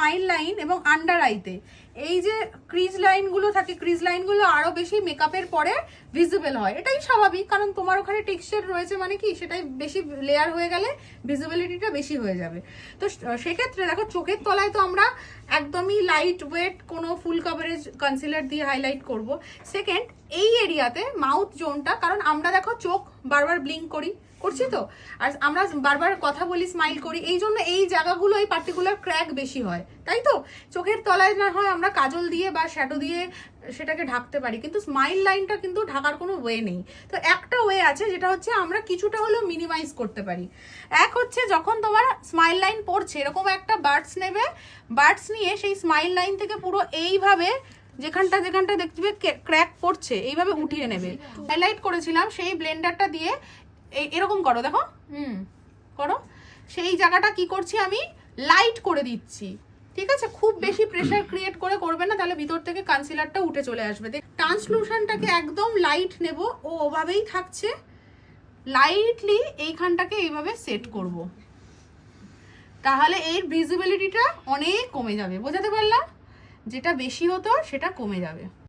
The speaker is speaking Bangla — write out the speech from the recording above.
স্মাইল লাইন এবং আন্ডার আইতে এই যে ক্রিজ লাইনগুলো থাকে, ক্রিজ লাইনগুলো আরো বেশি মেকআপের পরে ভিজিবল হয়। এটাই স্বাভাবিক, কারণ তোমার ওখানে টেক্সচার রয়েছে মানে কি সেটাই বেশি লেয়ার হয়ে গেলে ভিজিবিলিটিটা বেশি হয়ে যাবে। তো সেক্ষেত্রে দেখো চোখের তলায় তো আমরা একদমই লাইট ওয়েট কোনো ফুল কভারেজ কনসিলার দিয়ে হাইলাইট করব। সেকেন্ড, এই এরিয়াতে মাউথ জোনটা, কারণ আমরা দেখো চোখ বারবার ব্লিঙ্ক করছি তো, আর আমরা বারবার কথা বলি, স্মাইল করি, এই জন্য এই জায়গাগুলো এই পার্টিকুলার ক্র্যাক বেশি হয়, তাই তো? চোখের তলায় না হয় আমরা কাজল দিয়ে বা শ্যাডো দিয়ে সেটাকে ঢাকতে পারি, কিন্তু স্মাইল লাইনটা কিন্তু ঢাকার কোনো ওয়ে নেই। তো একটা ওয়ে আছে, যেটা হচ্ছে আমরা কিছুটা হলেও মিনিমাইজ করতে পারি। এক হচ্ছে যখন তোমার স্মাইল লাইন পড়ছে, এরকম একটা বার্ডস নেবে, বার্ডস নিয়ে সেই স্মাইল লাইন থেকে পুরো এইভাবে যেখানটা যেখানটা দেখবে ক্র্যাক পড়ছে এইভাবে উঠিয়ে নেবে। হাইলাইট করেছিলাম সেই ব্লেন্ডারটা দিয়ে এরকম করো, দেখো করো, সেই জায়গাটা কি করছি আমি লাইট করে দিচ্ছি, ঠিক আছে? খুব বেশি প্রেসার ক্রিয়েট করে করবে না, তাহলে ভিতর থেকে কনসিলারটা উঠে চলে আসবে। ট্রান্সলুশনটাকে একদম লাইট নেব, ও ওভাবেই থাকছে, লাইটলি এইখানটাকে এইভাবে সেট করব, তাহলে এর ভিজিবিলিটিটা অনেক কমে যাবে। বোঝাতে পারলাম? যেটা বেশি হতো সেটা কমে যাবে।